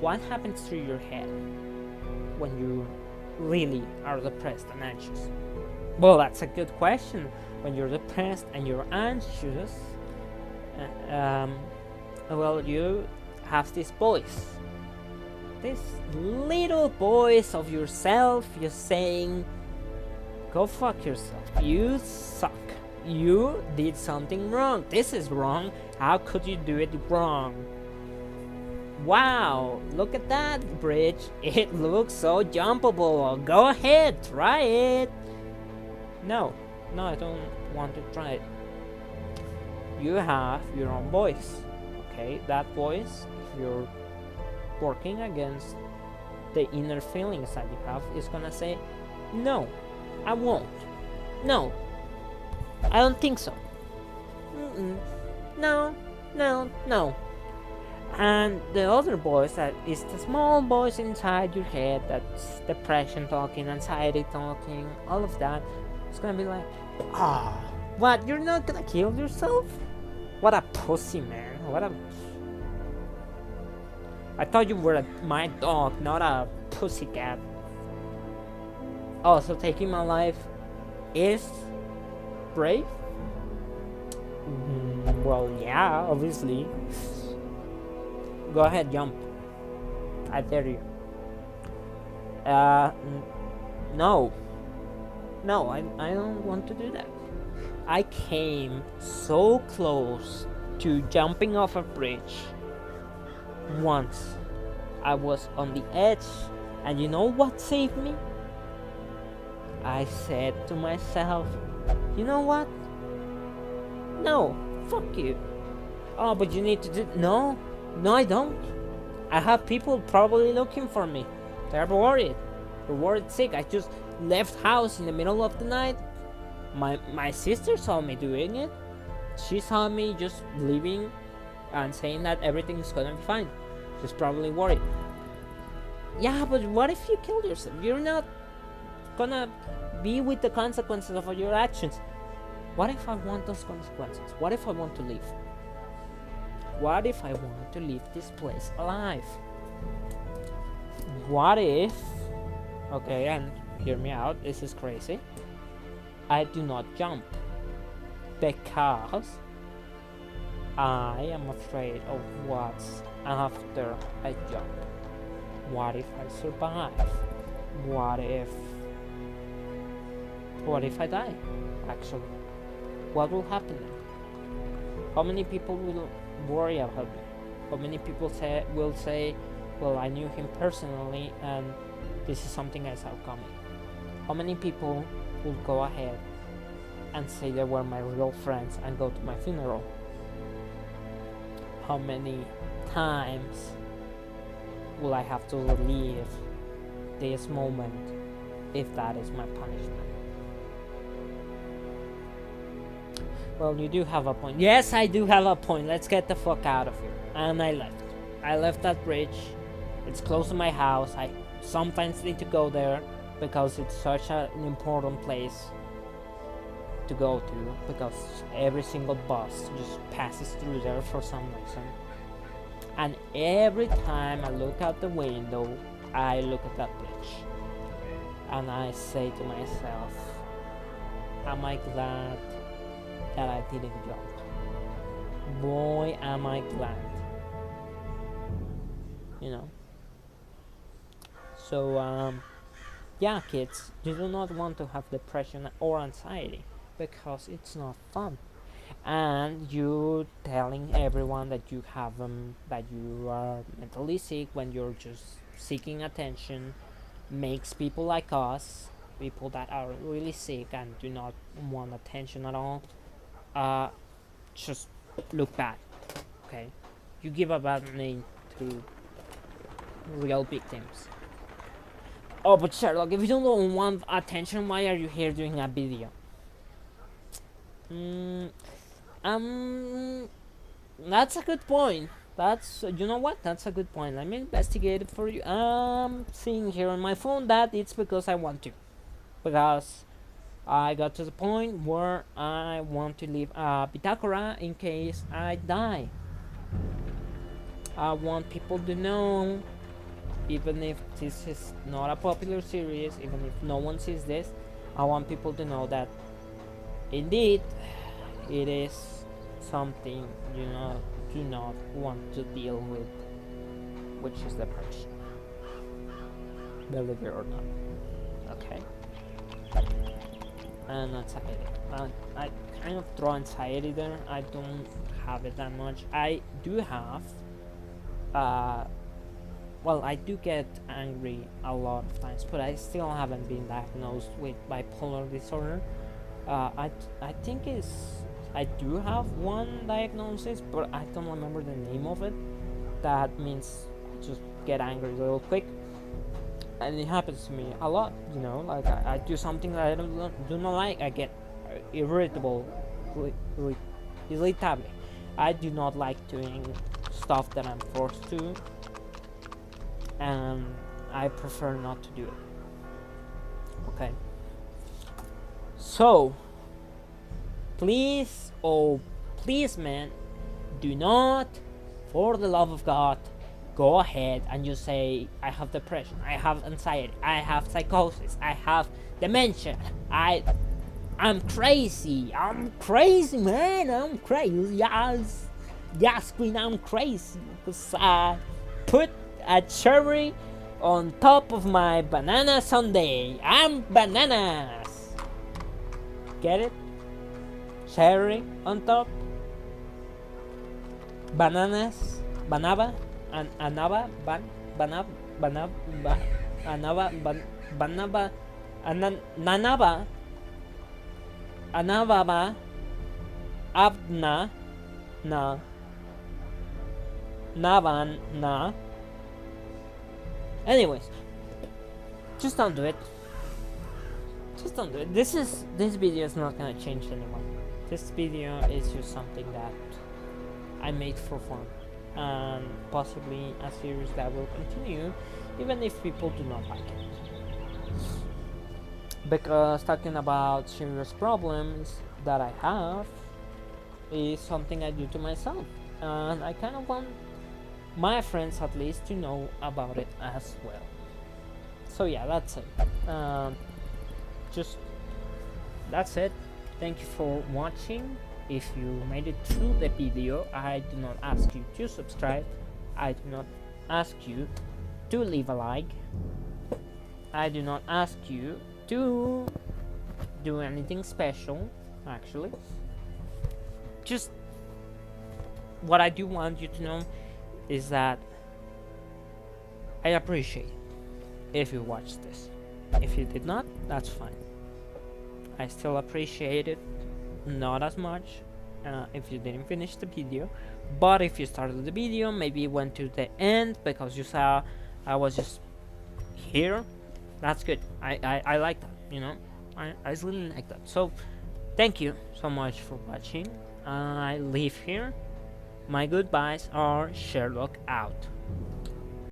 What happens through your head when you really are depressed and anxious? Well, that's a good question. When you're depressed and you're anxious, well, you have this voice, this little voice of yourself, you're saying, go fuck yourself, you suck, you did something wrong, this is wrong, how could you do it wrong? Wow, look at that bridge, it looks so jumpable, go ahead, try it. No, I don't want to try it. You have your own voice, okay? That voice, if you're working against the inner feelings that you have, is gonna say, no, I won't. No, I don't think so. No. And the other voice, that is the small voice inside your head, that's depression talking, anxiety talking, all of that, it's gonna be like, what, you're not gonna kill yourself? What a pussy, man. I thought you were my dog, not a pussycat. Oh, so taking my life is brave? Well, yeah, obviously. Go ahead, jump. I dare you. No. No, I don't want to do that. I came so close to jumping off a bridge once. I was on the edge, and you know what saved me? I said to myself, you know what? No, fuck you. Oh, but you need to do... No, I don't. I have people probably looking for me. They're worried. They're worried sick. I just left house in the middle of the night. My sister saw me doing it. She saw me just leaving and saying that everything's gonna be fine. She's probably worried. Yeah, but what if you kill yourself? You're not gonna be with the consequences of your actions. What if I want those consequences? What if I want to leave? What if I want to leave this place alive? What if... Okay, and hear me out, this is crazy. I do not jump because I am afraid of what's after I jump. What if I survive? What if I die? Actually, what will happen then? How many people will worry about me? How many people will say, well, I knew him personally and this is something I saw coming? How many people will go ahead and say they were my real friends and go to my funeral? How many times will I have to relive this moment if that is my punishment? Well, you do have a point. Yes, I do have a point. Let's get the fuck out of here. And I left. I left that bridge. It's close to my house. I sometimes need to go there because it's such an important place to go to, because every single bus just passes through there for some reason. And every time I look out the window, I look at that bridge and I say to myself, am I glad that I didn't jump? Boy, am I glad. You know. So yeah, kids, you do not want to have depression or anxiety because it's not fun. And you telling everyone that you have that you are mentally sick when you're just seeking attention makes people like us people that are really sick and do not want attention at all, just look bad. Okay, you give a bad name to real victims. Oh, but Sherlock, if you don't want attention, why are you here doing a video? That's a good point. That's, you know what? That's a good point. Let me investigate it for you. I'm seeing here on my phone that it's because I want to, because I got to the point where I want to leave a Pitacora in case I die. I want people to know, even if this is not a popular series, even if no one sees this, I want people to know that indeed it is something you know do not want to deal with, which is depression. Believe it or not. Okay. And anxiety. I kind of throw anxiety there. I don't have it that much. I do have well, I do get angry a lot of times, but I still haven't been diagnosed with bipolar disorder. I think I do have one diagnosis, but I don't remember the name of it. That means I just get angry real quick, and it happens to me a lot. You know, like I do something that I do not like, I get irritable, irritable. I do not like doing stuff that I'm forced to, and I prefer not to do it. Okay. So, please, oh please man, do not, for the love of God, go ahead and just say, I have depression, I have anxiety, I have psychosis, I have dementia, I'm crazy man, I'm crazy, yes queen, I'm crazy, because I put a cherry on top of my banana sundae. I'm bananas. Get it? Cherry on top. Bananas. Banaba. Anaba. Banaba. Anaba. Banaba. Nanaba. Anababa. Abna. Na. Navan. Na. Anyways, just don't do it. Just don't do it. This video is not gonna change anyone. This video is just something that I made for fun, and possibly a series that will continue, even if people do not like it. Because talking about serious problems that I have is something I do to myself, and I kind of want my friends at least to know about it as well. So yeah, that's it. Just that's it. Thank you for watching. If you made it through the video, I do not ask you to subscribe. I do not ask you to leave a like. I do not ask you to do anything special, actually. Just what I do want you to know is that I appreciate if you watched this. If you did not, that's fine. I still appreciate it, not as much if you didn't finish the video, but if you started the video, maybe went to the end because you saw I was just here, that's good. I like that, you know. I really like that. So thank you so much for watching. I leave here. My goodbyes are Sherlock out.